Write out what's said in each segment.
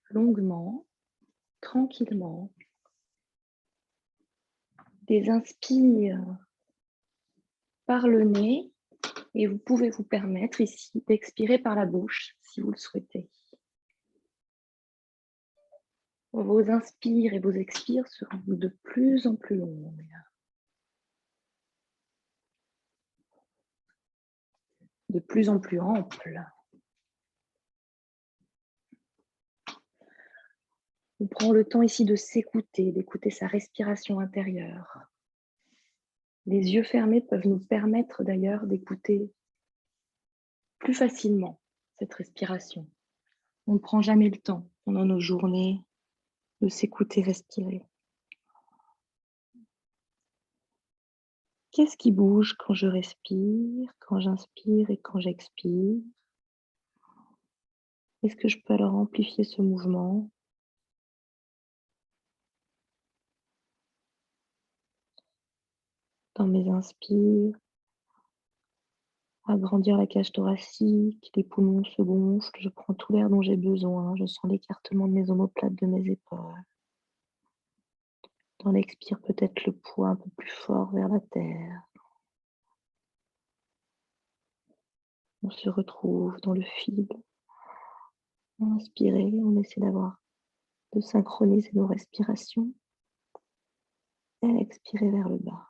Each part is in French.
longuement, tranquillement. Des inspires par le nez et vous pouvez vous permettre ici d'expirer par la bouche si vous le souhaitez. Vos inspires et vos expires seront de plus en plus longues. De plus en plus amples. On prend le temps ici de s'écouter, d'écouter sa respiration intérieure. Les yeux fermés peuvent nous permettre d'ailleurs d'écouter plus facilement cette respiration. On ne prend jamais le temps pendant nos journées de s'écouter respirer. Qu'est-ce qui bouge quand je respire, quand j'inspire et quand j'expire? Est-ce que je peux alors amplifier ce mouvement? Dans mes inspires, agrandir la cage thoracique, les poumons se gonflent, je prends tout l'air dont j'ai besoin, je sens l'écartement de mes omoplates, de mes épaules. Dans l'expire, peut-être le poids un peu plus fort vers la terre. On se retrouve dans le fil. Inspirer, on essaie de synchroniser nos respirations. Et expirer vers le bas.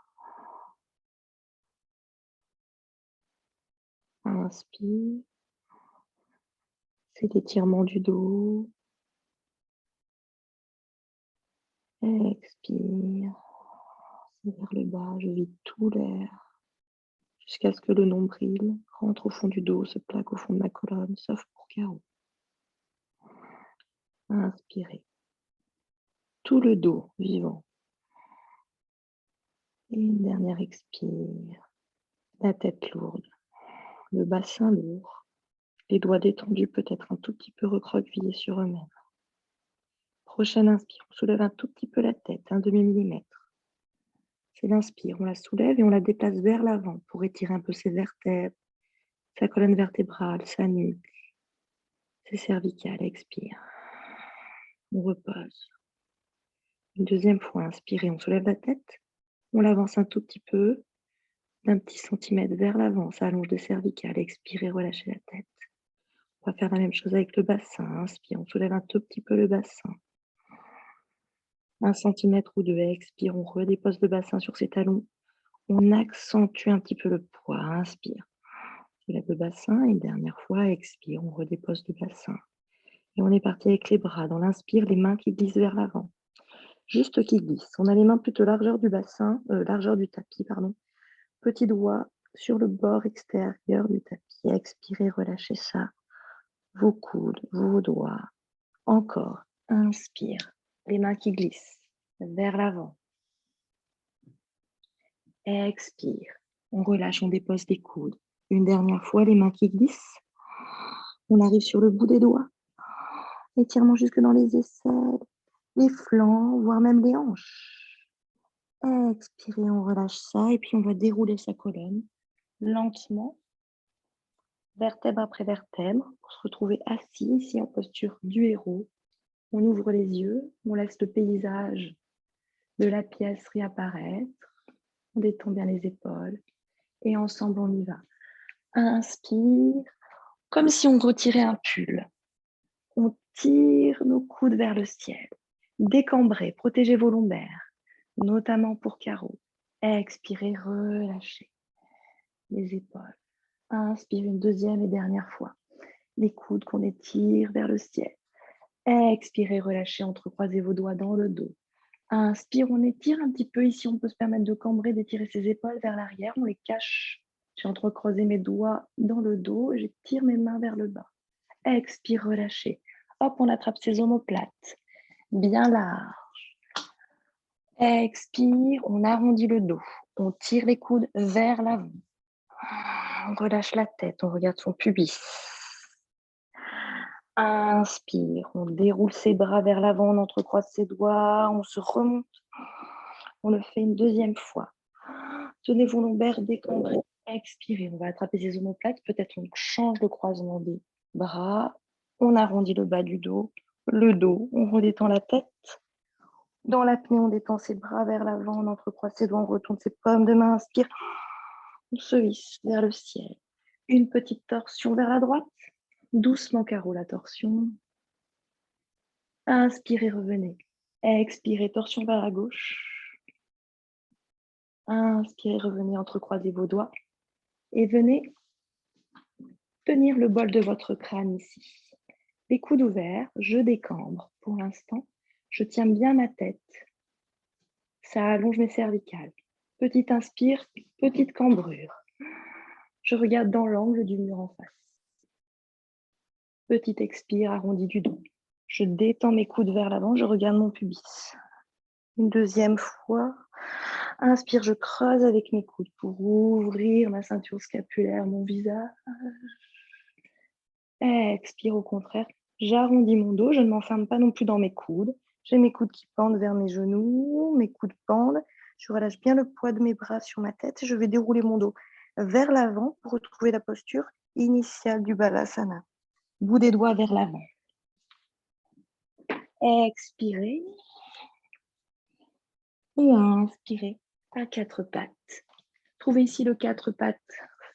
Inspire. C'est l'étirement du dos. Expire. C'est vers le bas, je vide tout l'air. Jusqu'à ce que le nombril rentre au fond du dos, se plaque au fond de ma colonne, sauf pour Caro. Inspirez. Tout le dos vivant. Et une dernière expire. La tête lourde. Le bassin lourd. Les doigts détendus, peut-être un tout petit peu recroquevillés sur eux-mêmes. Prochaine inspire, on soulève un tout petit peu la tête, un demi-millimètre. C'est l'inspire, on la soulève et on la déplace vers l'avant pour étirer un peu ses vertèbres, sa colonne vertébrale, sa nuque, ses cervicales. Expire. On repose. Une deuxième fois, inspirez, on soulève la tête, on l'avance un tout petit peu, d'un petit centimètre vers l'avant, ça allonge les cervicales. Expirez, relâchez la tête. On va faire la même chose avec le bassin. Inspire, on soulève un tout petit peu le bassin. 1 centimètre ou 2, expire, on redépose le bassin sur ses talons. On accentue un petit peu le poids. Inspire. On lève le bassin et une dernière fois, expire, on redépose le bassin. Et on est parti avec les bras. Dans l'inspire, les mains qui glissent vers l'avant. Juste qui glissent. On a les mains plutôt largeur du bassin, largeur du tapis, pardon. Petit doigt sur le bord extérieur du tapis. Expirez, relâchez ça. Vos coudes, vos doigts. Encore. Inspire. Les mains qui glissent vers l'avant. Expire. On relâche, on dépose les coudes. Une dernière fois, les mains qui glissent. On arrive sur le bout des doigts. Étirement jusque dans les aisselles, les flancs, voire même les hanches. Expirez, on relâche ça et puis on va dérouler sa colonne lentement, vertèbre après vertèbre, pour se retrouver assis ici en posture du héros. On ouvre les yeux, on laisse le paysage de la pièce réapparaître. On détend bien les épaules et ensemble on y va. Inspire, comme si on retirait un pull. On tire nos coudes vers le ciel. Décambrez, protégez vos lombaires, notamment pour Caro. Expirez, relâchez les épaules. Inspire une deuxième et dernière fois. Les coudes qu'on étire vers le ciel. Expirez, relâchez, entrecroisez vos doigts dans le dos. Inspire, on étire un petit peu ici. On peut se permettre de cambrer, d'étirer ses épaules vers l'arrière. On les cache. J'ai entrecroisé mes doigts dans le dos. J'étire mes mains vers le bas. Expire, relâchez. Hop, on attrape ses omoplates. Bien large. Expire, on arrondit le dos. On tire les coudes vers l'avant. On relâche la tête, on regarde son pubis. Inspire, on déroule ses bras vers l'avant, on entrecroise ses doigts, on se remonte. On le fait une deuxième fois. Tenez vos lombaires décambrés. Expirez, on va attraper ses omoplates. Peut-être on change le croisement des bras. On arrondit le bas du dos, le dos, on redétend la tête. Dans l'apnée, on détend ses bras vers l'avant, on entrecroise ses doigts, on retourne ses paumes de main, inspire. On se visse vers le ciel. Une petite torsion vers la droite. Doucement carreau la torsion. Inspirez, revenez. Expirez, torsion vers la gauche. Inspirez, revenez, entrecroisez vos doigts. Et venez tenir le bol de votre crâne ici. Les coudes ouverts, je décambre. Pour l'instant, je tiens bien ma tête. Ça allonge mes cervicales. Petite inspire, petite cambrure. Je regarde dans l'angle du mur en face. Petite expire, arrondi du dos. Je détends mes coudes vers l'avant, je regarde mon pubis. Une deuxième fois. Inspire, je creuse avec mes coudes pour ouvrir ma ceinture scapulaire, mon visage. Expire au contraire. J'arrondis mon dos, je ne m'enferme pas non plus dans mes coudes. J'ai mes coudes qui pendent vers mes genoux, mes coudes pendent. Je relâche bien le poids de mes bras sur ma tête et je vais dérouler mon dos vers l'avant pour retrouver la posture initiale du Balasana. Bout des doigts vers l'avant. Expirez. Et inspirez à quatre pattes. Trouvez ici le quatre pattes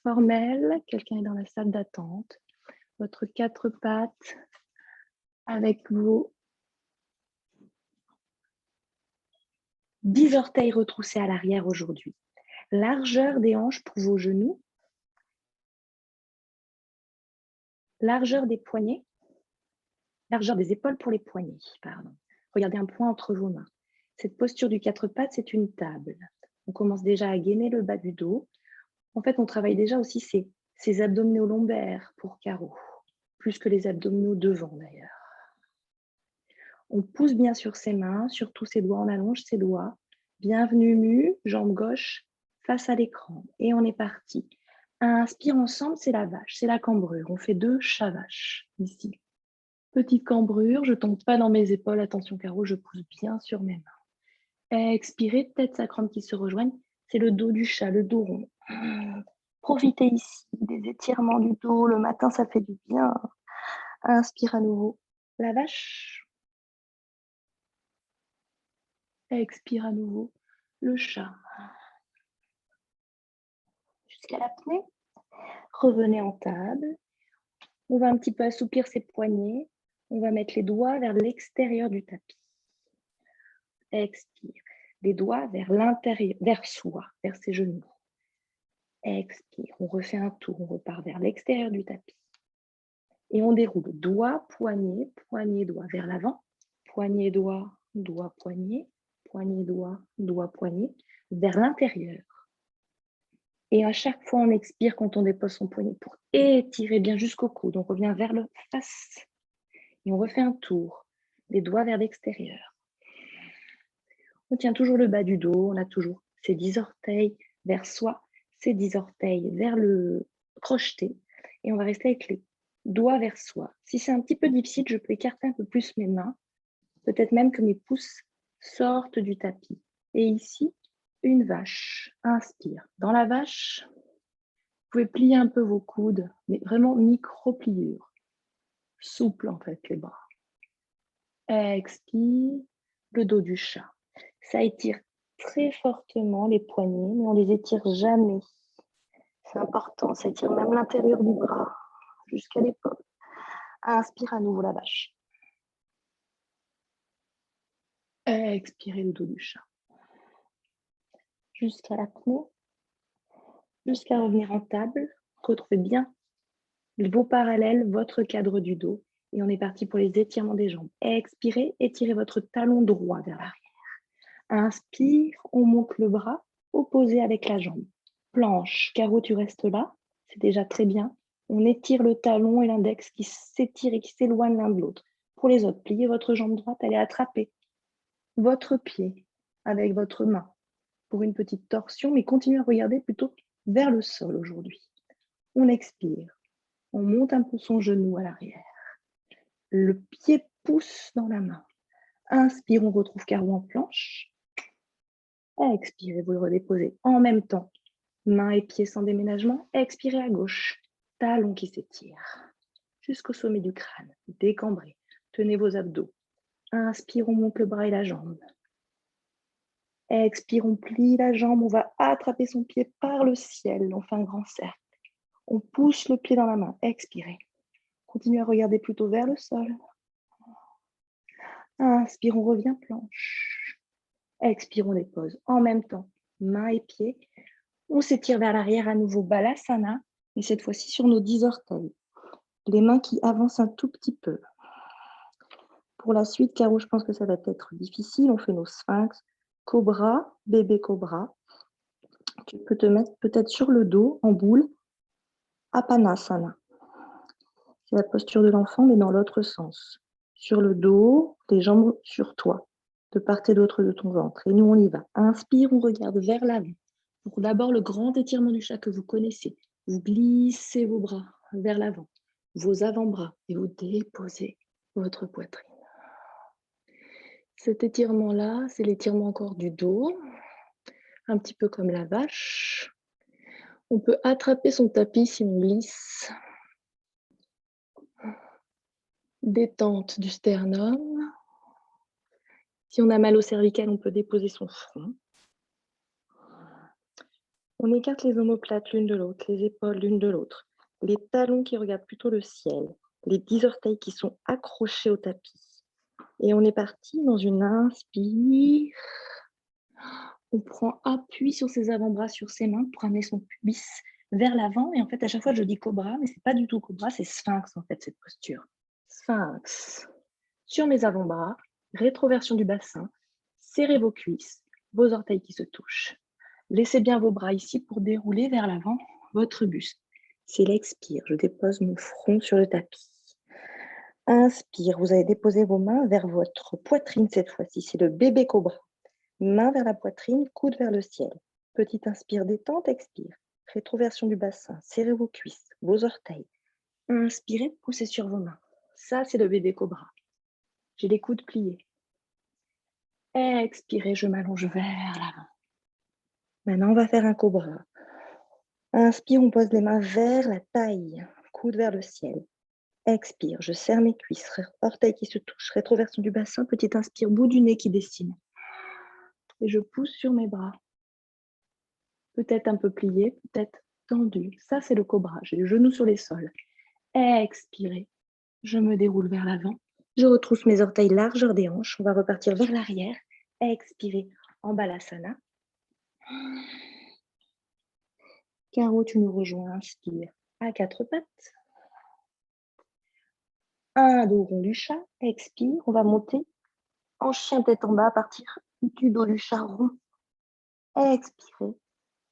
formel. Quelqu'un est dans la salle d'attente. Votre quatre pattes avec vos 10 orteils retroussés à l'arrière aujourd'hui. Largeur des hanches pour vos genoux. Largeur des poignets. Largeur des épaules pour les poignets, pardon. Regardez un point entre vos mains. Cette posture du quatre pattes, c'est une table. On commence déjà à gainer le bas du dos. En fait, on travaille déjà aussi ces abdominaux lombaires pour carreau, plus que les abdominaux devant d'ailleurs. On pousse bien sur ses mains, sur tous ses doigts, on allonge ses doigts. Bienvenue mu, jambe gauche face à l'écran. Et on est parti. Inspire ensemble, c'est la vache, c'est la cambrure. On fait 2 chats-vaches ici. Petite cambrure, je ne tombe pas dans mes épaules. Attention carreau, je pousse bien sur mes mains. Expirez, tête sacrum qui se rejoignent. C'est le dos du chat, le dos rond. Profitez ici des étirements du dos. Le matin, ça fait du bien. Inspire à nouveau. La vache. Expire à nouveau. Le chat. Jusqu'à l'apnée. Revenez en table. On va un petit peu assouplir ses poignets. On va mettre les doigts vers l'extérieur du tapis. Expire. Les doigts vers l'intérieur, vers soi, vers ses genoux. Expire. On refait un tour. On repart vers l'extérieur du tapis. Et on déroule doigt, poignet, poignet, doigt vers l'avant. Poignet, doigt, doigt, poignet. Poignet, doigt, doigt, poignet. Vers l'intérieur. Et à chaque fois, on expire quand on dépose son poignet pour étirer bien jusqu'au coude. On revient vers le face. Et on refait un tour. Les doigts vers l'extérieur. On tient toujours le bas du dos. On a toujours ses 10 orteils vers soi, ses 10 orteils vers le crocheté. Et on va rester avec les doigts vers soi. Si c'est un petit peu difficile, je peux écarter un peu plus mes mains. Peut-être même que mes pouces sortent du tapis. Et ici, une vache. Inspire. Dans la vache, vous pouvez plier un peu vos coudes, mais vraiment micro-pliure. Souple en fait les bras. Expire, le dos du chat. Ça étire très fortement les poignets, mais on ne les étire jamais. C'est important, ça étire même l'intérieur du bras, jusqu'à l'épaule. Inspire à nouveau la vache. Expirez le dos du chat. Jusqu'à l'apnée, jusqu'à revenir en table. Retrouvez bien vos parallèles, votre cadre du dos. Et on est parti pour les étirements des jambes. Expirez, étirez votre talon droit vers l'arrière. Inspire, on monte le bras, opposé avec la jambe. Planche, carreau, tu restes là. C'est déjà très bien. On étire le talon et l'index qui s'étirent et qui s'éloignent l'un de l'autre. Pour les autres, pliez votre jambe droite, allez attraper votre pied avec votre main pour une petite torsion, mais continuez à regarder plutôt vers le sol aujourd'hui. On expire. On monte un peu son genou à l'arrière. Le pied pousse dans la main. Inspire, on retrouve carreau en planche. Expirez, vous le redéposez en même temps. Main et pied sans déménagement. Expirez à gauche. Talon qui s'étire. jusqu'au sommet du crâne. Décambrez. Tenez vos abdos. Inspire, on monte le bras et la jambe. Expire, on plie la jambe. On va attraper son pied par le ciel. On fait un grand cercle. On pousse le pied dans la main. Expirez. Continuez à regarder plutôt vers le sol. Inspire, on revient planche. Expire, on dépose en même temps, mains et pieds. On s'étire vers l'arrière à nouveau, Balasana, mais cette fois-ci sur nos 10 orteils. Les mains qui avancent un tout petit peu. Pour la suite, Caro, je pense que ça va être difficile. On fait nos sphinx, cobra, bébé cobra. Tu peux te mettre peut-être sur le dos, en boule, Apanasana. C'est la posture de l'enfant, mais dans l'autre sens. Sur le dos, les jambes sur toi, de part et d'autre de ton ventre. Et nous, on y va. Inspire, on regarde vers l'avant. Pour d'abord le grand étirement du chat que vous connaissez. Vous glissez vos bras vers l'avant, vos avant-bras, et vous déposez votre poitrine. Cet étirement-là, c'est l'étirement encore du dos, un petit peu comme la vache. On peut attraper son tapis si on glisse. Détente du sternum. Si on a mal au cervical, on peut déposer son front. On écarte les omoplates l'une de l'autre, les épaules l'une de l'autre, les talons qui regardent plutôt le ciel, les 10 orteils qui sont accrochés au tapis. Et on est parti dans une inspire. On prend appui sur ses avant-bras, sur ses mains pour amener son pubis vers l'avant. Et en fait, à chaque fois, je dis cobra, mais ce n'est pas du tout cobra, c'est sphinx en fait, cette posture. Sphinx. Sur mes avant-bras, rétroversion du bassin, serrez vos cuisses, vos orteils qui se touchent. Laissez bien vos bras ici pour dérouler vers l'avant votre buste. C'est l'expire, je dépose mon front sur le tapis. Inspire, vous allez déposer vos mains vers votre poitrine cette fois-ci. C'est le bébé cobra. Main vers la poitrine, coude vers le ciel. Petite inspire, détente, expire. Rétroversion du bassin, serrez vos cuisses, vos orteils. Inspirez, poussez sur vos mains. Ça, c'est le bébé cobra. J'ai les coudes pliés. Expirez, je m'allonge vers l'avant. Maintenant, on va faire un cobra. Inspire, on pose les mains vers la taille, coude vers le ciel. Expire, je serre mes cuisses, orteils qui se touchent, rétroversion du bassin, petite inspire, bout du nez qui dessine. Et je pousse sur mes bras. Peut-être un peu plié, peut-être tendu. Ça, c'est le cobra. J'ai les genoux sur les sols. Expirez, je me déroule vers l'avant. Je retrousse mes orteils largeur des hanches. On va repartir vers l'arrière. Expirez en balasana. Caro, tu nous rejoins. Inspire à 4 pattes. Un dos rond du chat. Expire. On va monter en chien tête en bas à partir du dos du chat rond. Expirez.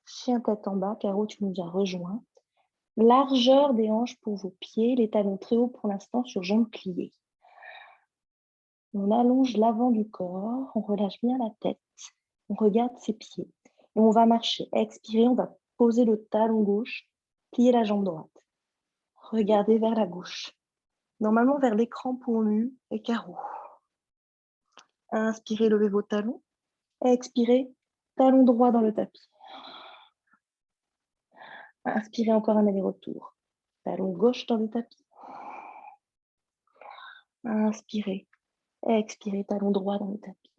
Chien tête en bas. Caro, tu nous as rejoint. Largeur des hanches pour vos pieds. Les talons très hauts pour l'instant sur jambes pliées. On allonge l'avant du corps. On relâche bien la tête. On regarde ses pieds. Et on va marcher. Expirez. On va poser le talon gauche. Plier la jambe droite. Regardez vers la gauche. Normalement vers l'écran pour nu et carreau. Inspirez, levez vos talons. Expirez, talon droit dans le tapis. Inspirez encore un aller-retour. Talon gauche dans le tapis. Inspirez. Expirez, talon droit dans le tapis.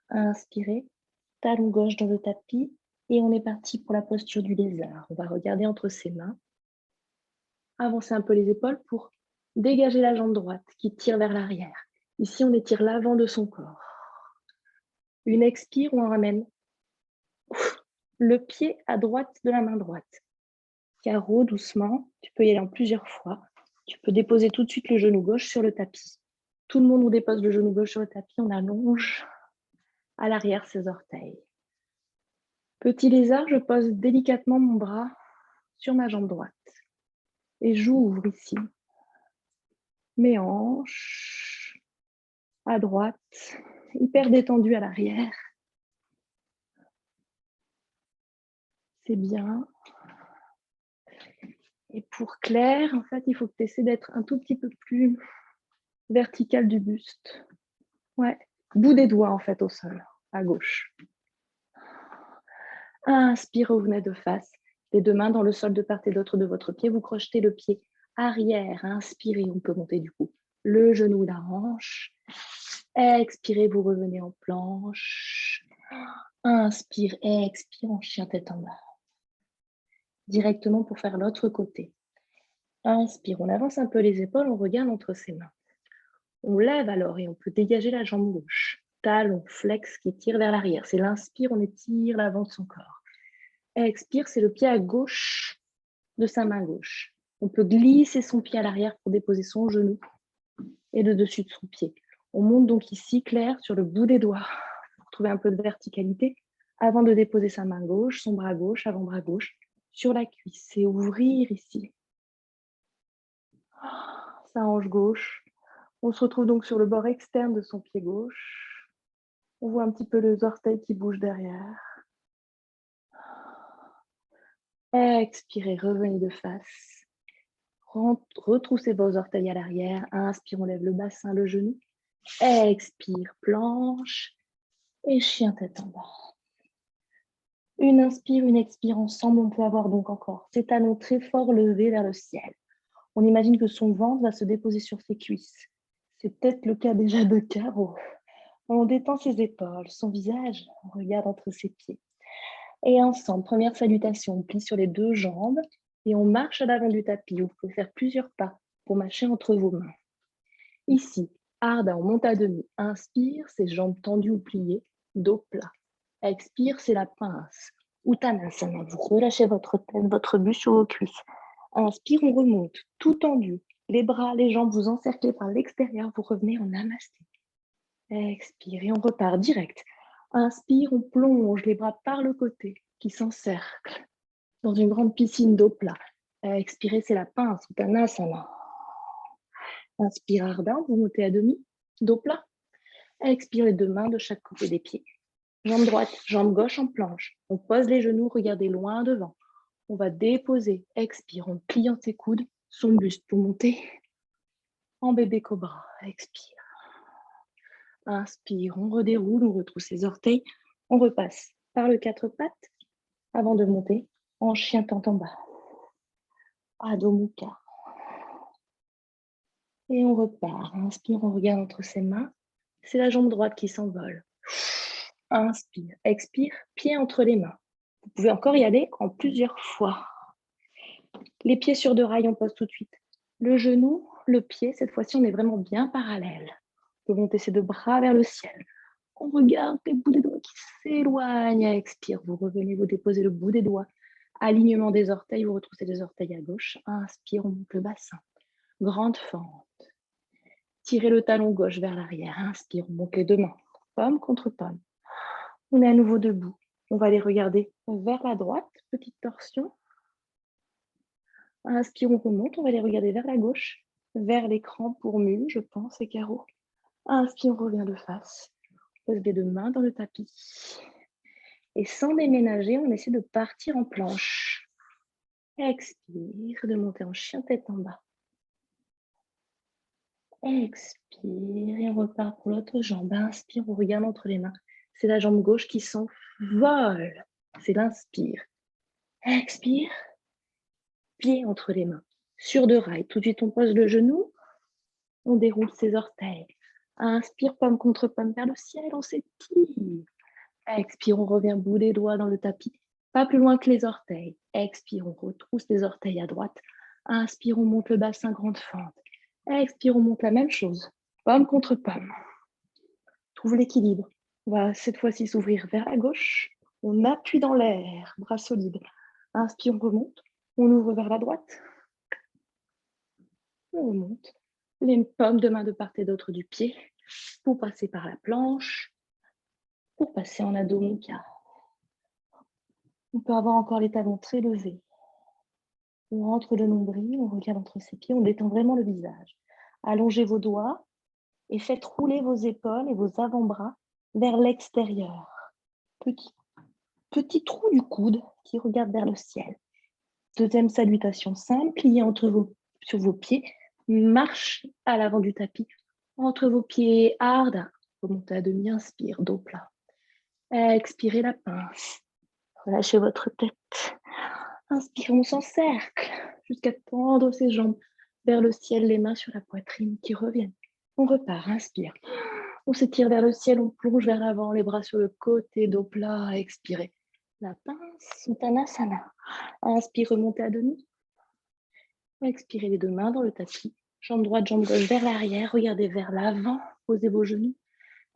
Inspirez, talon gauche dans le tapis. Et on est parti pour la posture du lézard. On va regarder entre ses mains. Avancer un peu les épaules pour dégager la jambe droite qui tire vers l'arrière. Ici, on étire l'avant de son corps. Une expire où on ramène le pied à droite de la main droite. Carreau, doucement. Tu peux y aller en plusieurs fois. Tu peux déposer tout de suite le genou gauche sur le tapis. Tout le monde, on dépose le genou gauche sur le tapis. On allonge à l'arrière ses orteils. Petit lézard, je pose délicatement mon bras sur ma jambe droite. Et j'ouvre ici mes hanches à droite, hyper détendu à l'arrière. C'est bien. Et pour Claire, en fait, il faut que tu essaies d'être un tout petit peu plus vertical du buste. Ouais, bout des doigts en fait au sol, à gauche. Inspire, vous venez de face. Les deux mains dans le sol de part et d'autre de votre pied. Vous crochetez le pied arrière. Inspirez, on peut monter du coup le genou, la hanche. Expirez, vous revenez en planche. Inspire, expire en chien tête en bas. Directement pour faire l'autre côté. Inspire, on avance un peu les épaules, on regarde entre ses mains. On lève alors et on peut dégager la jambe gauche. Talon, flex qui tire vers l'arrière. C'est l'inspire, on étire l'avant de son corps. Expire, c'est le pied à gauche de sa main gauche. On peut glisser son pied à l'arrière pour déposer son genou et le dessus de son pied. On monte donc ici, clair, sur le bout des doigts pour trouver un peu de verticalité avant de déposer sa main gauche, son bras gauche, avant-bras gauche, sur la cuisse et ouvrir ici. Sa hanche gauche. On se retrouve donc sur le bord externe de son pied gauche. On voit un petit peu les orteils qui bougent derrière. Expirez, revenez de face. Retroussez vos orteils à l'arrière. Inspire, on lève le bassin, le genou. Expire, planche. Et chien tête en bas. Une inspire, une expire ensemble. On peut avoir donc encore ses talons très fort levés vers le ciel. On imagine que son ventre va se déposer sur ses cuisses. C'est peut-être le cas déjà de Caro. On détend ses épaules, son visage, on regarde entre ses pieds. Et ensemble, première salutation, on plie sur les deux jambes et on marche à l'avant du tapis. Vous pouvez faire plusieurs pas pour marcher entre vos mains. Ici, Ardha, on monte à demi. Inspire, ses jambes tendues ou pliées, dos plat. Expire, c'est la pince. Uttanasana, vous relâchez votre tête, votre buste sur vos cuisses. Inspire, on remonte, tout tendu. Les bras, les jambes, vous encerclez par l'extérieur, vous revenez en namasté. Expire et on repart direct. Inspire, on plonge les bras par le côté qui s'encerclent dans une grande piscine d'eau plat. Expirez, c'est la pince, Uttanasana. Inspire, Ardha, vous montez à demi, dos plat. Expirez, deux mains de chaque côté des pieds. Jambe droite, jambe gauche en planche. On pose les genoux, regardez loin devant. On va déposer. Expire, on plie ses coudes, son buste pour monter en bébé cobra. Expire. Inspire, on redéroule, on retrousse les orteils. On repasse par le quatre pattes avant de monter en chien tête en bas. Adho Mukha. Et on repart. Inspire, on regarde entre ses mains. C'est la jambe droite qui s'envole. Inspire, expire, pied entre les mains. Vous pouvez encore y aller en plusieurs fois. Les pieds sur deux rails, on pose tout de suite. Le genou, le pied, cette fois-ci, on est vraiment bien parallèle. On peut monter ses deux bras vers le ciel. On regarde les bouts des doigts qui s'éloignent. Expire, vous revenez, vous déposez le bout des doigts. Alignement des orteils, vous retroussez les orteils à gauche. Inspire, on monte le bassin. Grande fente. Tirez le talon gauche vers l'arrière. Inspire, on monte les deux mains. Pomme contre pomme. On est à nouveau debout. On va les regarder vers la droite. Petite torsion. Inspire, on remonte. On va les regarder vers la gauche. Vers l'écran pour mu, je pense, et carreau. Inspire, on revient de face. Pose les deux mains dans le tapis. Et sans déménager, on essaie de partir en planche. Expire, de monter en chien tête en bas. Expire et on repart pour l'autre jambe. Inspire, on regarde entre les mains. C'est la jambe gauche qui s'envole. C'est l'inspire. Expire, pied entre les mains. Sur deux rails. Tout de suite, on pose le genou. On déroule ses orteils. Inspire, pomme contre pomme vers le ciel. On s'étire. Expire, on revient bout des doigts dans le tapis. Pas plus loin que les orteils. Expire, on retrousse les orteils à droite. Inspire, on monte le bassin, grande fente. Expire, on monte la même chose. Pomme contre pomme. Trouve l'équilibre. On va cette fois-ci s'ouvrir vers la gauche. On appuie dans l'air, bras solides. Inspire, on remonte. On ouvre vers la droite. On remonte. Les pommes de main de part et d'autre du pied pour passer par la planche, pour passer en Adho Mukha. On peut avoir encore les talons très levés. On rentre le nombril, on regarde entre ses pieds, on détend vraiment le visage. Allongez vos doigts et faites rouler vos épaules et vos avant-bras vers l'extérieur. Petit trou du coude qui regarde vers le ciel. Deuxième salutation simple, pliez sur vos pieds, marche à l'avant du tapis. Entre vos pieds, Ardha. Remontez à demi, inspire, dos plat. Expirez la pince. Relâchez votre tête. Inspire, on s'encercle jusqu'à tendre ses jambes. vers le ciel, les mains sur la poitrine qui reviennent. On repart, inspire. On s'étire vers le ciel, on plonge vers l'avant, les bras sur le côté, dos plat, expirez. La pince, Uttanasana. Inspire, remontez à demi. Expirez les deux mains dans le tapis. Jambe droite, jambe gauche vers l'arrière. Regardez vers l'avant. Posez vos genoux.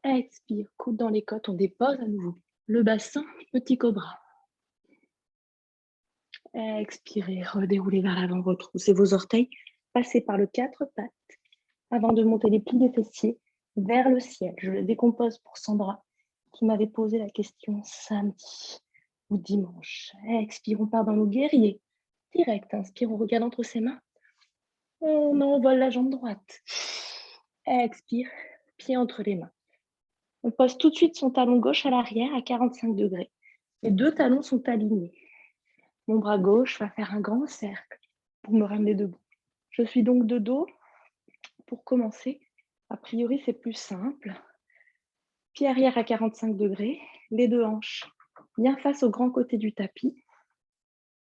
Expire, coude dans les côtes. On dépose à nouveau le bassin, petit cobra. Expirez, redéroulez vers l'avant. Retroussez vos orteils. Passez par le 4 pattes avant de monter les plis des fessiers vers le ciel. Je le décompose pour Sandra qui m'avait posé la question samedi ou dimanche. Expire, on part dans nos guerriers. Direct, inspire, on regarde entre ses mains. On envole la jambe droite. Expire, pied entre les mains. On pose tout de suite son talon gauche à l'arrière à 45 degrés. Les deux talons sont alignés. Mon bras gauche va faire un grand cercle pour me ramener debout. Je suis donc de dos. Pour commencer, a priori, c'est plus simple. Pied arrière à 45 degrés, les deux hanches bien face au grand côté du tapis.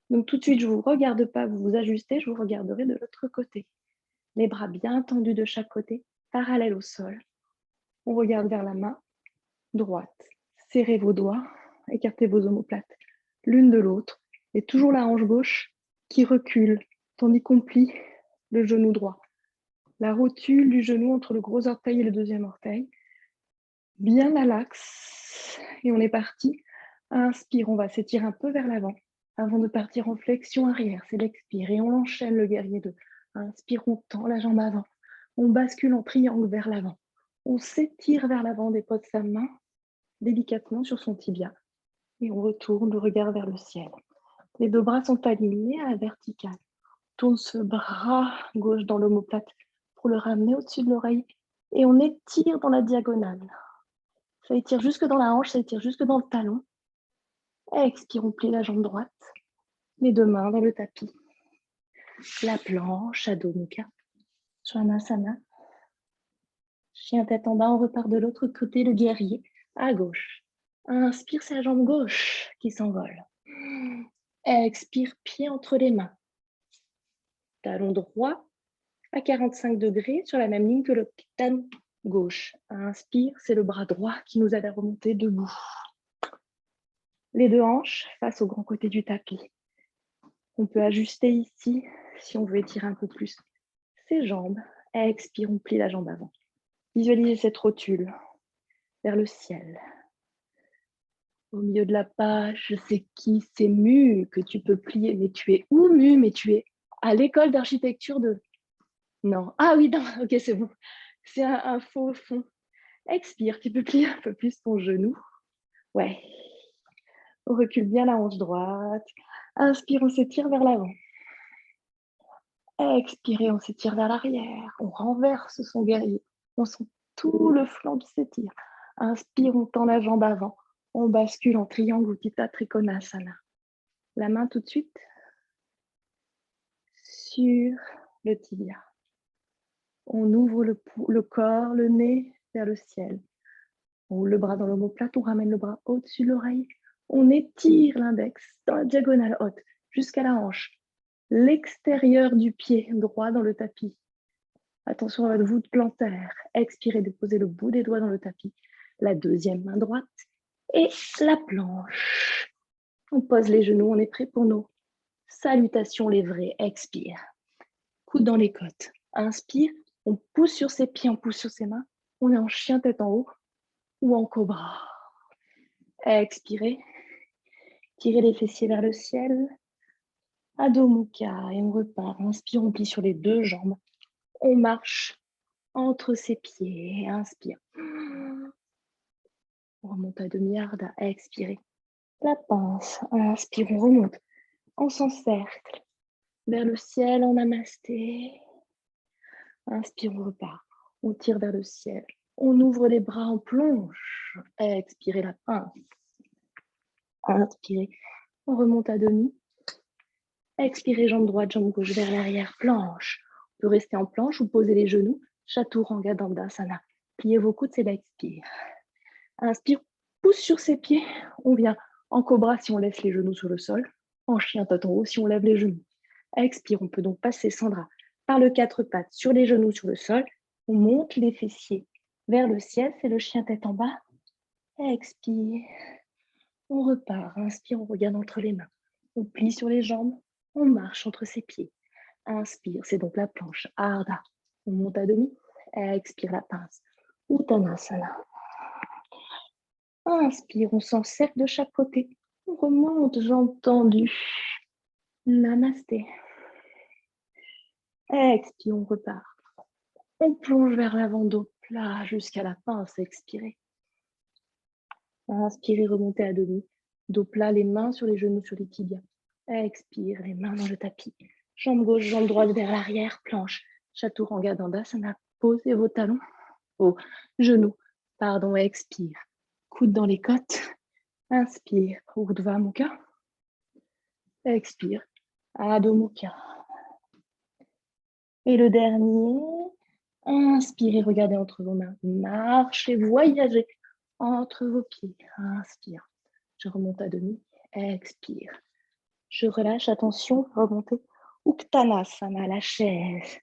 Donc tout de suite, je ne vous regarde pas, vous vous ajustez, je vous regarderai de l'autre côté. Les bras bien tendus de chaque côté, parallèles au sol. On regarde vers la main droite. Serrez vos doigts, écartez vos omoplates l'une de l'autre. Et toujours la hanche gauche qui recule, tandis qu'on plie le genou droit. La rotule du genou entre le gros orteil et le deuxième orteil. Bien à l'axe. Et on est parti. Inspire, on va s'étirer un peu vers l'avant avant de partir en flexion arrière. C'est l'expire et on enchaîne le guerrier 2. Inspire, on tend la jambe avant. On bascule en triangle vers l'avant. On s'étire vers l'avant, dépose sa main délicatement sur son tibia. Et on retourne le regard vers le ciel. Les deux bras sont alignés à la verticale. Tourne ce bras gauche dans l'omoplate pour le ramener au-dessus de l'oreille. Et on étire dans la diagonale. Ça étire jusque dans la hanche, ça étire jusque dans le talon. Expire, on plie la jambe droite. Les deux mains dans le tapis. La planche, Adho Mukha. Svanasana. Chien tête en bas, on repart de l'autre côté, le guerrier, à gauche. Inspire, c'est la jambe gauche qui s'envole. Expire, pied entre les mains. Talon droit à 45 degrés sur la même ligne que le talon gauche. Inspire, c'est le bras droit qui nous aide à remonter debout. Les deux hanches face au grand côté du tapis. On peut ajuster ici si on veut étirer un peu plus ses jambes. Expire, on plie la jambe avant. Visualisez cette rotule vers le ciel. Au milieu de la page, je sais qui c'est Mu que tu peux plier. Mais tu es où, Mu? Mais tu es à l'école d'architecture de... Non. Ah oui, non, ok, c'est bon. C'est un faux fond. Expire, tu peux plier un peu plus ton genou. Ouais. On recule bien la hanche droite. Inspire, on s'étire vers l'avant. Expirez, on s'étire vers l'arrière. On renverse son guerrier. On sent tout le flanc qui s'étire. Inspire, on tend la jambe avant. On bascule en triangle Utthita Trikonasana. La main tout de suite sur le tibia. On ouvre le corps, le nez vers le ciel. On ouvre le bras dans l'omoplate, on ramène le bras au-dessus de l'oreille. On étire l'index dans la diagonale haute jusqu'à la hanche. L'extérieur du pied droit dans le tapis. Attention à votre voûte plantaire. Expirez, déposez le bout des doigts dans le tapis. La deuxième main droite et la planche. On pose les genoux, on est prêt pour nos salutations les vraies. Expire. Coude dans les côtes. Inspire, on pousse sur ses pieds, on pousse sur ses mains. On est en chien tête en haut ou en cobra. Expirez. Tirez les fessiers vers le ciel. Adho Mukha et on repart. Inspire, on plie sur les deux jambes. On marche entre ses pieds. Inspire. On remonte à demi-arda. Expirez. La pince. Inspire, on remonte. On s'encercle vers le ciel en namasté. Inspire, on repart. On tire vers le ciel. On ouvre les bras, on plonge. Expirez la pince. Inspirez. On remonte à demi. Expirez, jambe droite, jambe gauche vers l'arrière, planche. On peut rester en planche ou poser les genoux. Chaturanga Dandasana. Pliez vos coudes, c'est l'expire. Inspire, pousse sur ses pieds. On vient en cobra si on laisse les genoux sur le sol. En chien tête en haut si on lève les genoux. Expire, on peut donc passer, Sandra, par le quatre pattes, sur les genoux, sur le sol. On monte les fessiers vers le ciel, c'est le chien tête en bas. Expire. On repart. Inspire, on regarde entre les mains. On plie sur les jambes. On marche entre ses pieds. Inspire, c'est donc la planche. Ardha. On monte à demi. Expire, la pince. Uttanasana. Inspire, on s'encercle de chaque côté. On remonte, jambes tendues. Namasté. Expire, on repart. On plonge vers l'avant, dos plat jusqu'à la pince. Expirez. Inspirez, remontez à demi. Dos plat, les mains sur les genoux, sur les tibias. Expire, les mains dans le tapis. Jambe gauche, jambe droite vers l'arrière, planche. Chaturanga Dandasana. Posez vos talons, vos genoux. Pardon, expire. Coude dans les côtes. Inspire, Urdhva Mukha. Expire, Adho Mukha. Et le dernier, inspirez, regardez entre vos mains. Marchez, voyagez entre vos pieds. Inspire. Je remonte à demi. Expire. Je relâche, attention, remontez. Uttanasana, la chaise.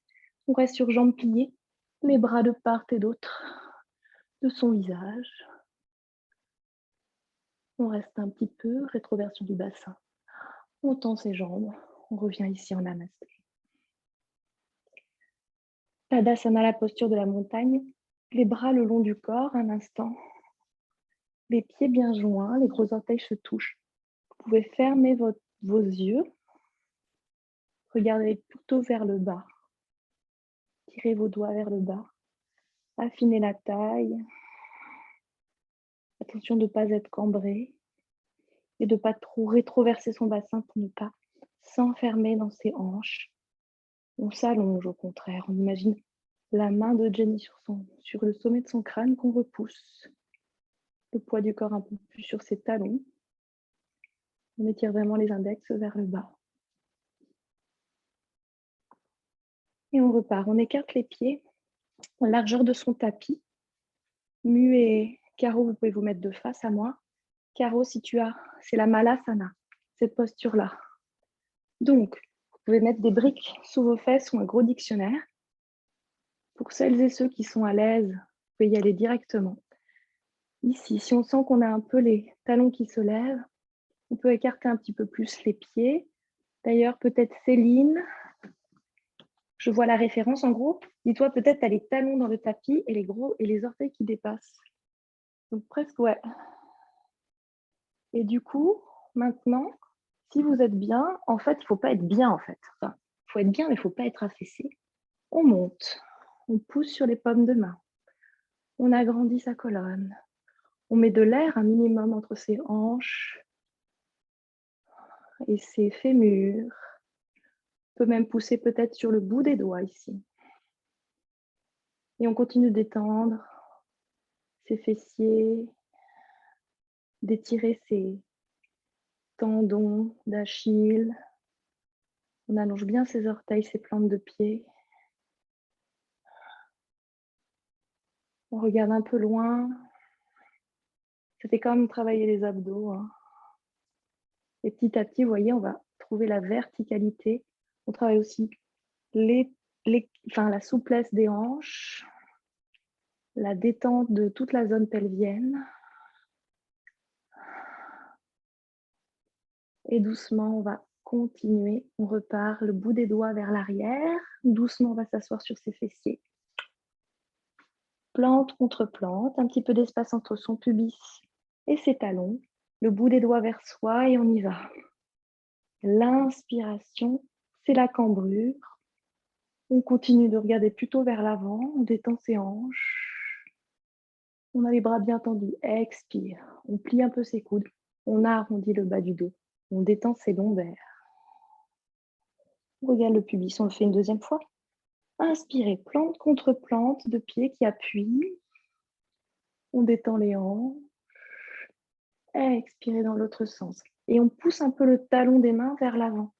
On reste sur jambes pliées, les bras de part et d'autre de son visage. On reste un petit peu, rétroversion du bassin. On tend ses jambes. On revient ici en namasté. Tadasana, la posture de la montagne. Les bras le long du corps, un instant. Les pieds bien joints, les gros orteils se touchent. Vous pouvez fermer vos yeux. Regardez plutôt vers le bas. Tirez vos doigts vers le bas. Affinez la taille. Attention de ne pas être cambré et de ne pas trop rétroverser son bassin pour ne pas s'enfermer dans ses hanches. On s'allonge au contraire. On imagine la main de Jenny sur le sommet de son crâne qu'on repousse. Le poids du corps un peu plus sur ses talons. On étire vraiment les index vers le bas. Et on repart. On écarte les pieds en largeur de son tapis. Mu et Caro, vous pouvez vous mettre de face à moi. Caro, si tu as, c'est la Malasana, cette posture-là. Donc, vous pouvez mettre des briques sous vos fesses ou un gros dictionnaire. Pour celles et ceux qui sont à l'aise, vous pouvez y aller directement. Ici, si on sent qu'on a un peu les talons qui se lèvent, on peut écarter un petit peu plus les pieds. D'ailleurs, peut-être Céline, je vois la référence en gros. Dis-toi, peut-être tu as les talons dans le tapis et les orteils qui dépassent. Donc presque, ouais. Et du coup, maintenant, si vous êtes bien, en fait, il ne faut pas être bien, en fait. Enfin, il faut être bien, mais il ne faut pas être affaissé. On monte, on pousse sur les paumes de main. On agrandit sa colonne. On met de l'air un minimum entre ses hanches et ses fémurs. On peut même pousser peut-être sur le bout des doigts ici. Et on continue d'étendre ses fessiers, d'étirer ses tendons d'Achille. On allonge bien ses orteils, ses plantes de pied. On regarde un peu loin. Ça fait quand même travailler les abdos. Hein. Et petit à petit, vous voyez, on va trouver la verticalité. On travaille aussi la souplesse des hanches, la détente de toute la zone pelvienne. Et doucement, on va continuer. On repart le bout des doigts vers l'arrière. Doucement, on va s'asseoir sur ses fessiers. Plante contre plante, un petit peu d'espace entre son pubis et ses talons. Le bout des doigts vers soi et on y va. L'inspiration, c'est la cambrure. On continue de regarder plutôt vers l'avant. On détend ses hanches. On a les bras bien tendus. Expire. On plie un peu ses coudes. On arrondit le bas du dos. On détend ses lombaires. On regarde le pubis. On le fait une deuxième fois. Inspirez. Plante contre plante de pieds qui appuient. On détend les hanches. Expirez dans l'autre sens. Et on pousse un peu le talon des mains vers l'avant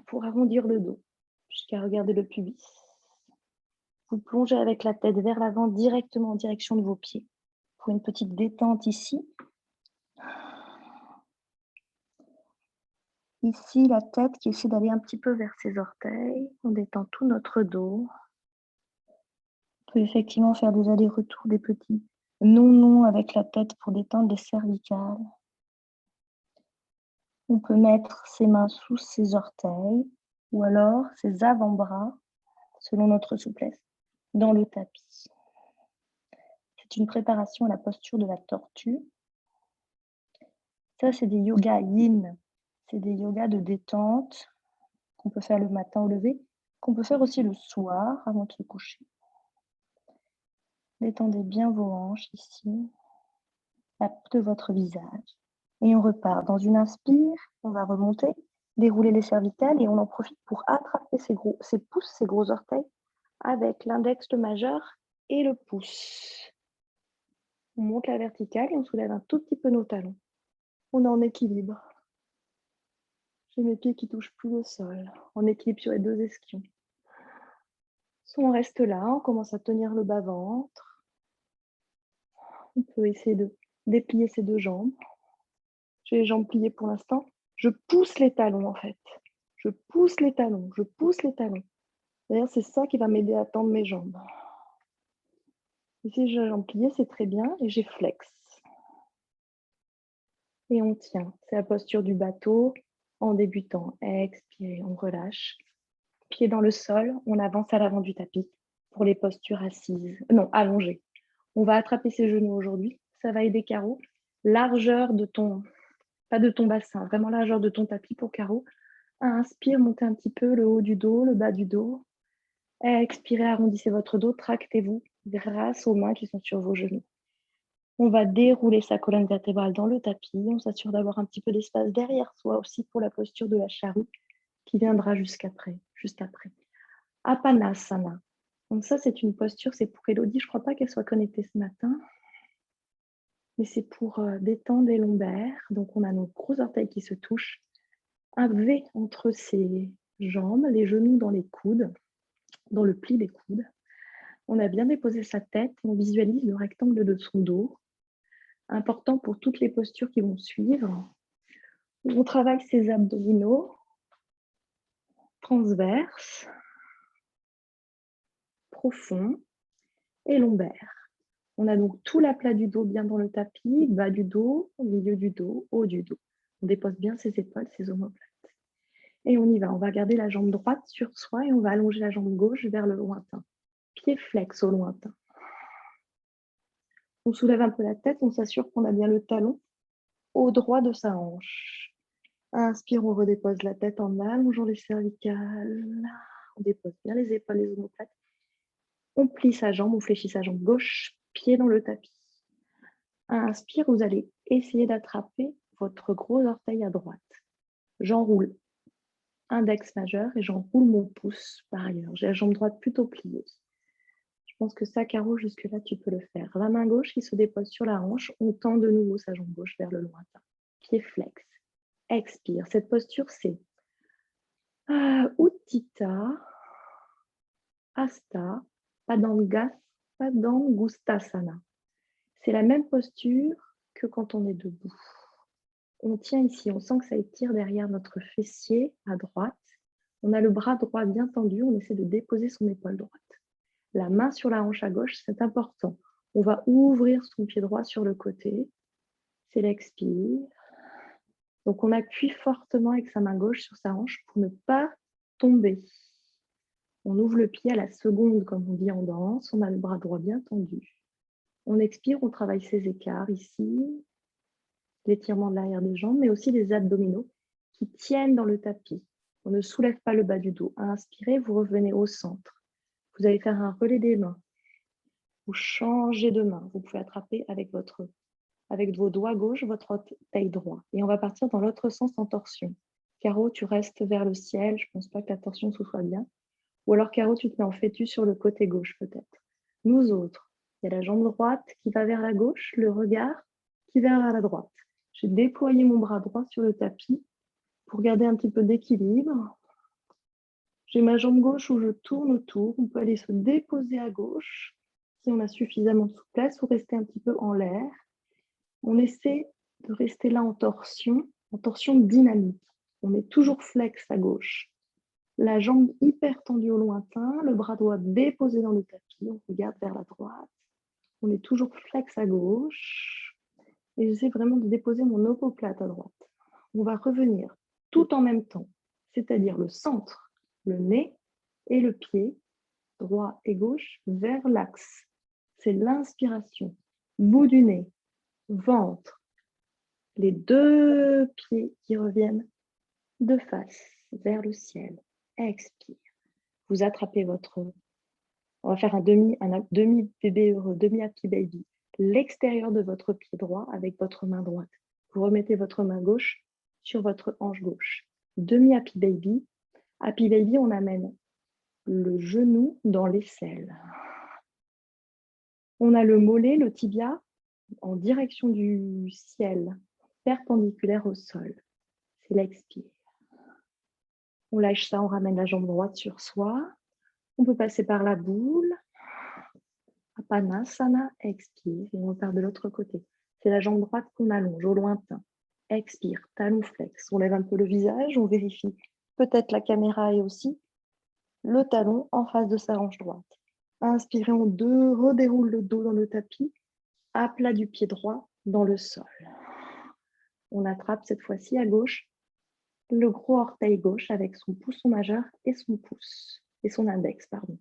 pour arrondir le dos jusqu'à regarder le pubis. Vous plongez avec la tête vers l'avant directement en direction de vos pieds pour une petite détente ici. Ici, la tête qui essaie d'aller un petit peu vers ses orteils. On détend tout notre dos. On peut effectivement faire des allers-retours, des petits non avec la tête pour détendre les cervicales. On peut mettre ses mains sous ses orteils ou alors ses avant-bras, selon notre souplesse, dans le tapis. C'est une préparation à la posture de la tortue. Ça, c'est des yogas yin. C'est des yogas de détente qu'on peut faire le matin au lever, qu'on peut faire aussi le soir avant de se coucher. Détendez bien vos hanches ici, la peau de votre visage. Et on repart. Dans une inspire, on va remonter, dérouler les cervicales et on en profite pour attraper ses pouces, ses gros orteils avec l'index, le majeur et le pouce. On monte la verticale et on soulève un tout petit peu nos talons. On est en équilibre. J'ai mes pieds qui touchent plus le sol, en équilibre sur les deux ischions. On reste là, on commence à tenir le bas-ventre. On peut essayer de déplier ses deux jambes. J'ai les jambes pliées pour l'instant. Je pousse les talons en fait. Je pousse les talons, je pousse les talons. D'ailleurs, c'est ça qui va m'aider à tendre mes jambes. Ici, j'ai les jambes pliées, c'est très bien, et j'ai flex. Et on tient. C'est la posture du bateau en débutant. Expirez, on relâche. Pieds dans le sol, on avance à l'avant du tapis pour les postures assises. Non, allongées. On va attraper ses genoux aujourd'hui. Ça va aider Caro. Largeur de ton, pas de ton bassin, vraiment largeur de ton tapis pour Caro. Inspire, montez un petit peu le haut du dos, le bas du dos. Expirez, arrondissez votre dos, tractez-vous grâce aux mains qui sont sur vos genoux. On va dérouler sa colonne vertébrale dans le tapis. On s'assure d'avoir un petit peu d'espace derrière soi aussi pour la posture de la charrue qui viendra juste après. Apanasana. Donc ça, c'est une posture, c'est pour Elodie. Je ne crois pas qu'elle soit connectée ce matin. Mais c'est pour détendre les lombaires. Donc on a nos gros orteils qui se touchent. Un V entre ses jambes, les genoux dans les coudes, dans le pli des coudes. On a bien déposé sa tête. On visualise le rectangle de son dos. Important pour toutes les postures qui vont suivre. On travaille ses abdominaux transverses, profonds et lombaires. On a donc tout l'aplat du dos bien dans le tapis, bas du dos, milieu du dos, haut du dos. On dépose bien ses épaules, ses omoplates. Et on y va. On va garder la jambe droite sur soi et on va allonger la jambe gauche vers le lointain. Pied flex au lointain. On soulève un peu la tête, on s'assure qu'on a bien le talon au droit de sa hanche. Inspire, on redépose la tête en allongeant les cervicales. On dépose bien les épaules, les omoplates. On plie sa jambe, on fléchit sa jambe gauche, pied dans le tapis. Inspire, vous allez essayer d'attraper votre gros orteil à droite. J'enroule index majeur et j'enroule mon pouce par ailleurs. J'ai la jambe droite plutôt pliée. Je pense que ça, Caro, jusque-là, tu peux le faire. La main gauche qui se dépose sur la hanche, on tend de nouveau sa jambe gauche vers le lointain. Pied flex. Expire. Cette posture, c'est Utthita, Hasta, Padangusthasana. C'est la même posture que quand on est debout. On tient ici, on sent que ça étire derrière notre fessier à droite. On a le bras droit bien tendu, on essaie de déposer son épaule droite. La main sur la hanche à gauche, c'est important. On va ouvrir son pied droit sur le côté. C'est l'expire. Donc, on appuie fortement avec sa main gauche sur sa hanche pour ne pas tomber. On ouvre le pied à la seconde, comme on dit en danse. On a le bras droit bien tendu. On expire, on travaille ses écarts ici, l'étirement de l'arrière des jambes, mais aussi les abdominaux qui tiennent dans le tapis. On ne soulève pas le bas du dos. Inspirez, vous revenez au centre. Vous allez faire un relais des mains. Vous changez de main. Vous pouvez attraper avec vos doigts gauche votre orteil droit. Et on va partir dans l'autre sens en torsion. Caro, tu restes vers le ciel. Je ne pense pas que la torsion se soit bien. Ou alors, Caro, tu te mets en fœtus sur le côté gauche peut-être. Nous autres, il y a la jambe droite qui va vers la gauche, le regard qui va vers la droite. J'ai déployé mon bras droit sur le tapis pour garder un petit peu d'équilibre. J'ai ma jambe gauche où je tourne autour. On peut aller se déposer à gauche si on a suffisamment de souplesse ou rester un petit peu en l'air. On essaie de rester là en torsion dynamique. On est toujours flex à gauche. La jambe hyper tendue au lointain, le bras droit déposé dans le tapis. On regarde vers la droite. On est toujours flex à gauche. Et j'essaie vraiment de déposer mon omoplate à droite. On va revenir tout en même temps, c'est-à-dire le centre, le nez et le pied, droit et gauche, vers l'axe. C'est l'inspiration. Bout du nez, ventre, les deux pieds qui reviennent de face vers le ciel. Expire. Vous attrapez votre... On va faire un demi bébé heureux, demi happy baby. L'extérieur de votre pied droit avec votre main droite. Vous remettez votre main gauche sur votre hanche gauche. Demi happy baby. Happy baby, on amène le genou dans l'aisselle. On a le mollet, le tibia, en direction du ciel, perpendiculaire au sol. C'est l'expire. On lâche ça, on ramène la jambe droite sur soi. On peut passer par la boule. Apanasana, expire. Et on repart de l'autre côté. C'est la jambe droite qu'on allonge au lointain. Expire, talon flex. On lève un peu le visage, on vérifie. Peut-être la caméra est aussi le talon en face de sa hanche droite. Inspirez, on redéroule le dos dans le tapis. À plat du pied droit dans le sol. On attrape cette fois-ci à gauche le gros orteil gauche avec son pousson majeur et son index, pardon.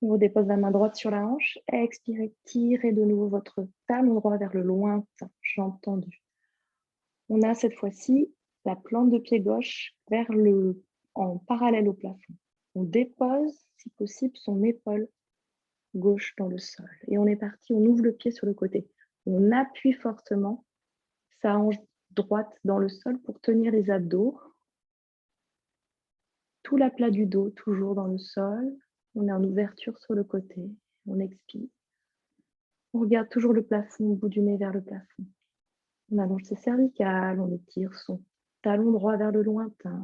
On redépose la main droite sur la hanche. Expirez, tirez de nouveau votre talon droit vers le lointain, jambe tendue. On a cette fois-ci la plante de pied gauche en parallèle au plafond. On dépose, si possible, son épaule gauche dans le sol. Et on est parti, on ouvre le pied sur le côté. On appuie fortement sa hanche droite dans le sol pour tenir les abdos. Tout l'aplat du dos, toujours dans le sol. On est en ouverture sur le côté. On expire. On regarde toujours le plafond, au bout du nez vers le plafond. On allonge ses cervicales, on étire son talon droit vers le lointain.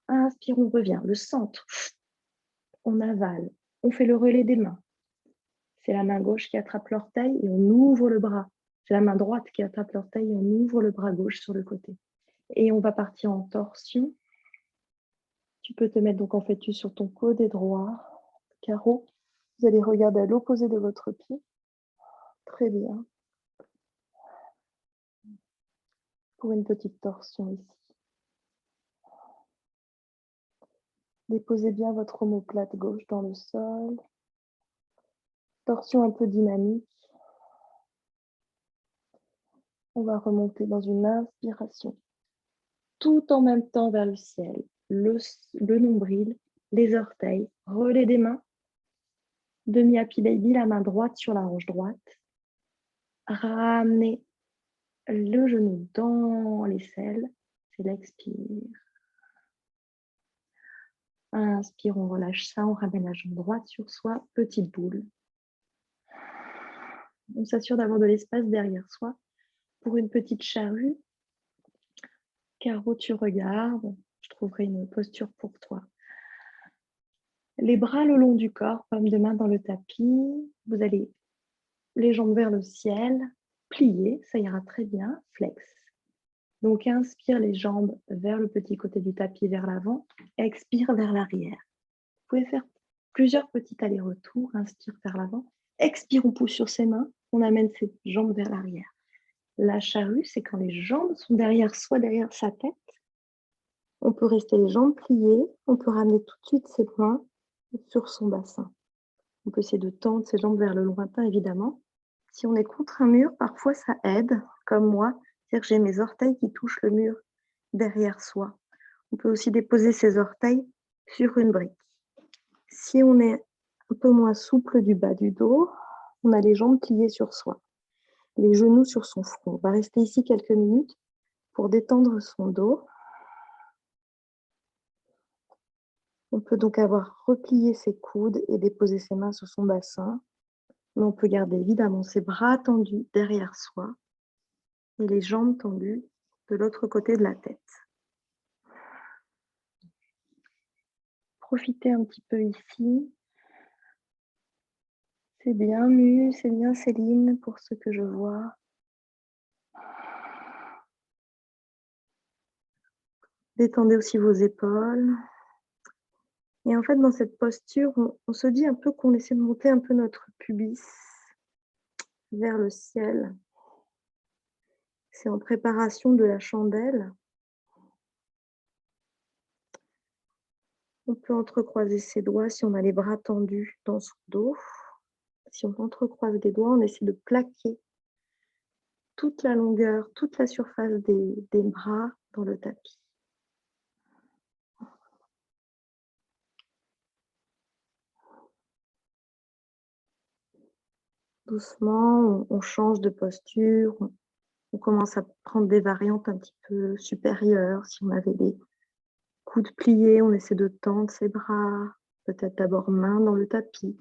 Inspire, on revient. Le centre, on avale. On fait le relais des mains. C'est la main gauche qui attrape l'orteil et on ouvre le bras. C'est la main droite qui attrape l'orteil et on ouvre le bras gauche sur le côté. Et on va partir en torsion. Tu peux te mettre donc en fœtus sur ton coude droit, carreau. Vous allez regarder à l'opposé de votre pied. Très bien. Pour une petite torsion ici. Déposez bien votre omoplate gauche dans le sol. Torsion un peu dynamique. On va remonter dans une inspiration. Tout en même temps vers le ciel. Le nombril, les orteils, relais des mains. Demi happy baby, la main droite sur la hanche droite. Ramenez le genou dans l'aisselle. C'est l'expire. Inspire, on relâche ça, on ramène la jambe droite sur soi, petite boule. On s'assure d'avoir de l'espace derrière soi pour une petite charrue. Caro, tu regardes, je trouverai une posture pour toi. Les bras le long du corps, paume de main dans le tapis. Vous allez les jambes vers le ciel, plier, ça ira très bien, flex. Donc inspire les jambes vers le petit côté du tapis, vers l'avant, expire vers l'arrière. Vous pouvez faire plusieurs petits allers-retours, inspire vers l'avant, expire, on pousse sur ses mains, on amène ses jambes vers l'arrière. La charrue, c'est quand les jambes sont derrière soi, derrière sa tête. On peut rester les jambes pliées, on peut ramener tout de suite ses mains sur son bassin. On peut essayer de tendre ses jambes vers le lointain, évidemment. Si on est contre un mur, parfois ça aide, comme moi, c'est-à-dire que j'ai mes orteils qui touchent le mur derrière soi. On peut aussi déposer ses orteils sur une brique. Si on est un peu moins souple du bas du dos, on a les jambes pliées sur soi, les genoux sur son front. On va rester ici quelques minutes pour détendre son dos. On peut donc avoir replié ses coudes et déposé ses mains sur son bassin. Mais on peut garder évidemment ses bras tendus derrière soi et les jambes tendues de l'autre côté de la tête. Profitez un petit peu ici. C'est bien Mu, c'est bien Céline pour ce que je vois. Détendez aussi vos épaules. Et en fait, dans cette posture, on se dit un peu qu'on essaie de monter un peu notre pubis vers le ciel. C'est en préparation de la chandelle. On peut entrecroiser ses doigts si on a les bras tendus dans son dos. Si on entrecroise les doigts, on essaie de plaquer toute la longueur, toute la surface des bras dans le tapis. Doucement, on change de posture, on commence à prendre des variantes un petit peu supérieures. Si on avait des coudes pliés, on essaie de tendre ses bras, peut-être d'abord main dans le tapis.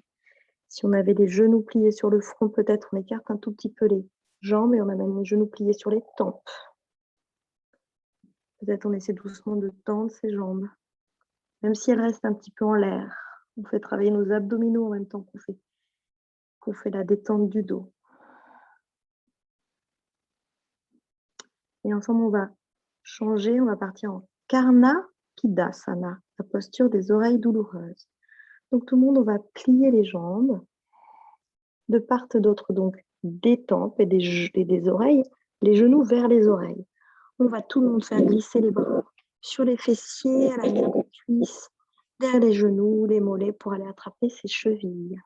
Si on avait les genoux pliés sur le front, peut-être on écarte un tout petit peu les jambes et on amène les genoux pliés sur les tempes. Peut-être on essaie doucement de tendre ses jambes, même si elles restent un petit peu en l'air. On fait travailler nos abdominaux en même temps qu'on fait la détente du dos. Et ensemble, on va changer, on va partir en Karna Pidasana, la posture des oreilles douloureuses. Donc tout le monde, on va plier les jambes de part et d'autre, donc des tempes et des oreilles, les genoux vers les oreilles. On va tout le monde faire glisser les bras sur les fessiers, à l'arrière des cuisses, derrière les genoux, les mollets pour aller attraper ses chevilles.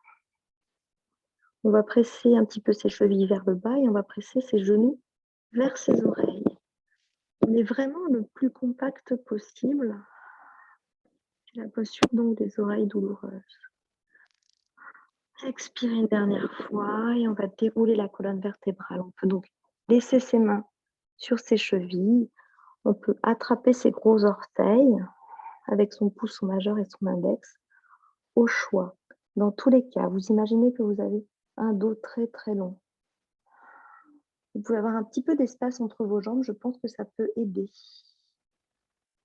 On va presser un petit peu ses chevilles vers le bas et on va presser ses genoux vers ses oreilles. On est vraiment le plus compact possible. C'est la posture donc des oreilles douloureuses. Expirez une dernière fois et on va dérouler la colonne vertébrale. On peut donc laisser ses mains sur ses chevilles. On peut attraper ses gros orteils avec son pouce, son majeur et son index au choix. Dans tous les cas, vous imaginez que vous avez un dos très très long. Vous pouvez avoir un petit peu d'espace entre vos jambes, je pense que ça peut aider.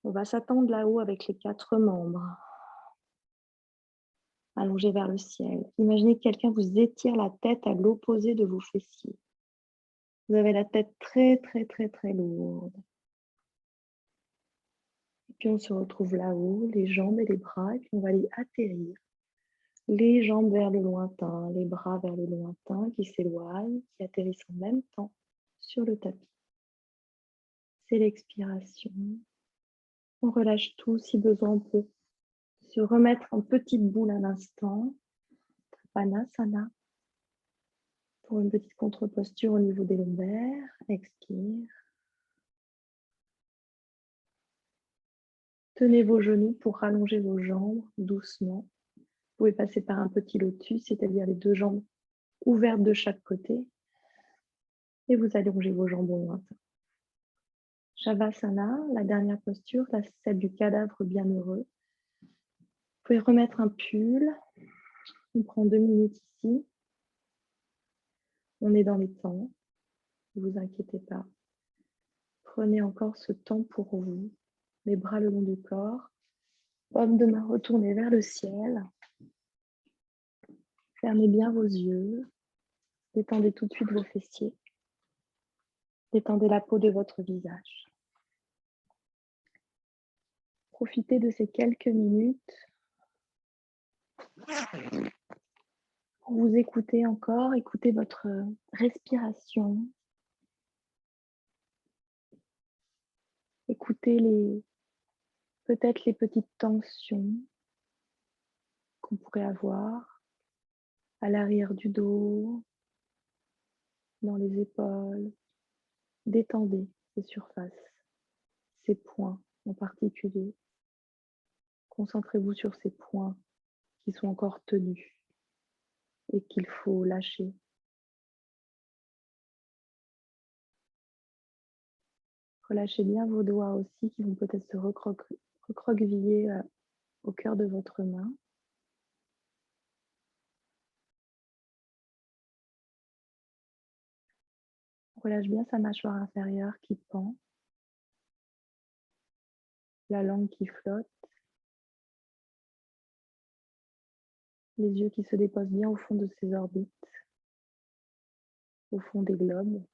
On va s'attendre là-haut avec les 4 membres. Allongés vers le ciel. Imaginez que quelqu'un vous étire la tête à l'opposé de vos fessiers. Vous avez la tête très très très très lourde. Et puis on se retrouve là-haut, les jambes et les bras, et puis on va aller atterrir. Les jambes vers le lointain, les bras vers le lointain qui s'éloignent, qui atterrissent en même temps sur le tapis. C'est l'expiration. On relâche tout, si besoin on peut se remettre en petite boule à l'instant. Tripanasana. Pour une petite contre-posture au niveau des lombaires. Expire. Tenez vos genoux pour rallonger vos jambes doucement. Vous pouvez passer par un petit lotus, c'est-à-dire les 2 jambes ouvertes de chaque côté. Et vous allongez vos jambes au lointain. Shavasana, la dernière posture, celle du cadavre bienheureux. Vous pouvez remettre un pull. On prend 2 minutes ici. On est dans les temps. Ne vous inquiétez pas. Prenez encore ce temps pour vous. Les bras le long du corps. Paume de main retournée vers le ciel. Fermez bien vos yeux. Détendez tout de suite vos fessiers. Détendez la peau de votre visage. Profitez de ces quelques minutes pour vous écouter encore, écoutez votre respiration. Écoutez peut-être les petites tensions qu'on pourrait avoir à l'arrière du dos, dans les épaules. Détendez ces surfaces, ces points en particulier. Concentrez-vous sur ces points qui sont encore tenus et qu'il faut lâcher. Relâchez bien vos doigts aussi qui vont peut-être se recroqueviller au cœur de votre main. On relâche bien sa mâchoire inférieure qui pend, la langue qui flotte, les yeux qui se déposent bien au fond de ses orbites, au fond des globes.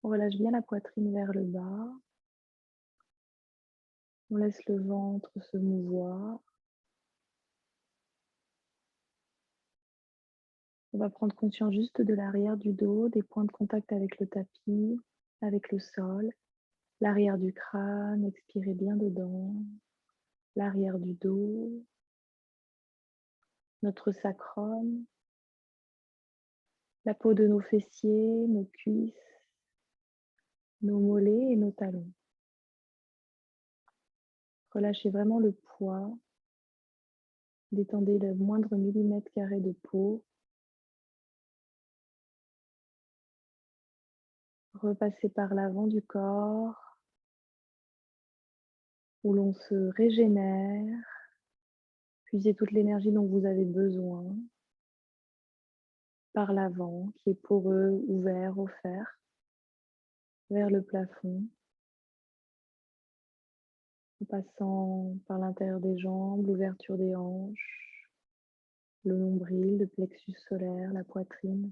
On relâche bien la poitrine vers le bas. On laisse le ventre se mouvoir. On va prendre conscience juste de l'arrière du dos, des points de contact avec le tapis, avec le sol, l'arrière du crâne, expirez bien dedans, l'arrière du dos, notre sacrum, la peau de nos fessiers, nos cuisses, nos mollets et nos talons. Relâchez vraiment le poids, détendez le moindre millimètre carré de peau. Repassez par l'avant du corps, où l'on se régénère, puisez toute l'énergie dont vous avez besoin par l'avant, qui est poreux, ouvert, offert, vers le plafond, en passant par l'intérieur des jambes, l'ouverture des hanches, le nombril, le plexus solaire, la poitrine,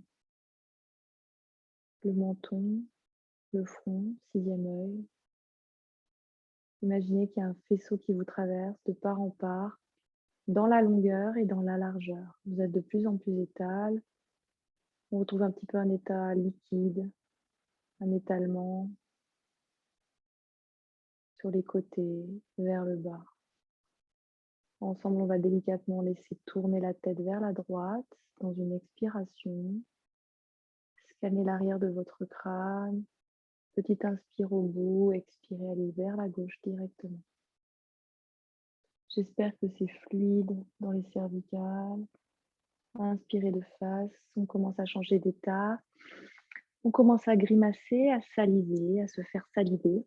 le menton, le front, sixième œil. Imaginez qu'il y a un faisceau qui vous traverse de part en part, dans la longueur et dans la largeur. Vous êtes de plus en plus étale. On retrouve un petit peu un état liquide, un étalement sur les côtés, vers le bas. Ensemble, on va délicatement laisser tourner la tête vers la droite dans une expiration. Scannez l'arrière de votre crâne. Petit inspire au bout, expirez, allez vers la gauche directement. J'espère que c'est fluide dans les cervicales. Inspirez de face, on commence à changer d'état. On commence à grimacer, à saliver, à se faire saliver,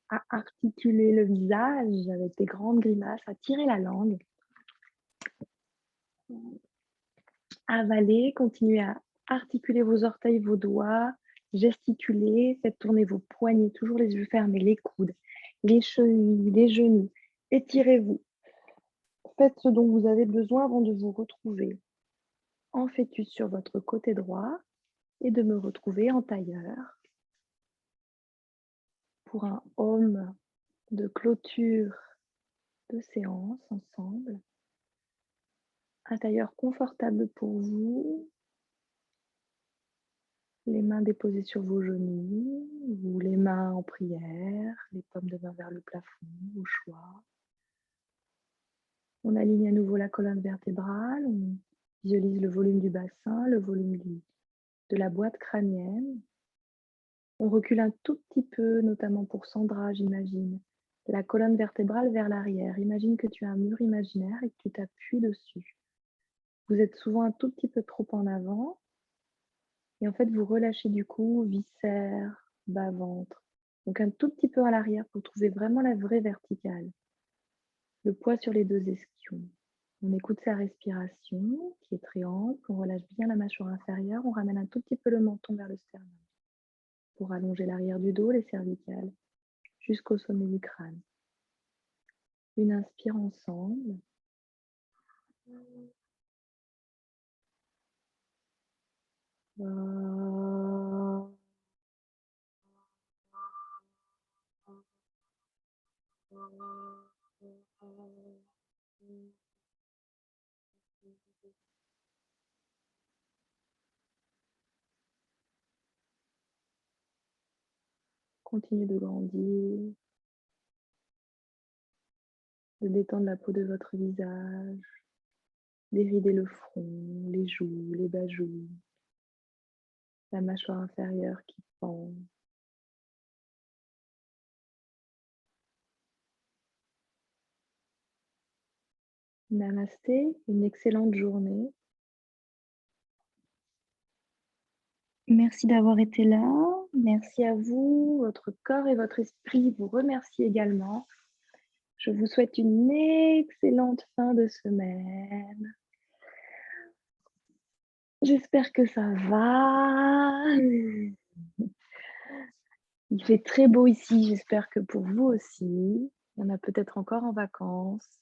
à articuler le visage avec des grandes grimaces, à tirer la langue. Avaler, continuez à articuler vos orteils, vos doigts, gesticuler, faites tourner vos poignets, toujours les yeux fermés, les coudes, les chevilles, les genoux. Étirez-vous. Faites ce dont vous avez besoin avant de vous retrouver en fœtus sur votre côté droit et de me retrouver en tailleur pour un home de clôture de séance ensemble. Un tailleur confortable pour vous, les mains déposées sur vos genoux ou les mains en prière, les paumes de main vers le plafond, au choix. On aligne à nouveau la colonne vertébrale, on visualise le volume du bassin, le volume de la boîte crânienne. On recule un tout petit peu, notamment pour Sandra, j'imagine, la colonne vertébrale vers l'arrière. Imagine que tu as un mur imaginaire et que tu t'appuies dessus. Vous êtes souvent un tout petit peu trop en avant. Et en fait, vous relâchez du coup viscères, bas-ventre. Donc un tout petit peu à l'arrière pour trouver vraiment la vraie verticale. Le poids sur les deux ischions. On écoute sa respiration qui est très ample. On relâche bien la mâchoire inférieure. On ramène un tout petit peu le menton vers le sternum pour allonger l'arrière du dos, les cervicales, jusqu'au sommet du crâne. Une inspire ensemble. Continuez de grandir, de détendre la peau de votre visage, d'érider le front, les joues, les bas-joues, la mâchoire inférieure qui pend. Namasté, une excellente journée. Merci d'avoir été là. Merci à vous. Votre corps et votre esprit vous remercient également. Je vous souhaite une excellente fin de semaine. J'espère que ça va. Il fait très beau ici, j'espère que pour vous aussi. Il y en a peut-être encore en vacances.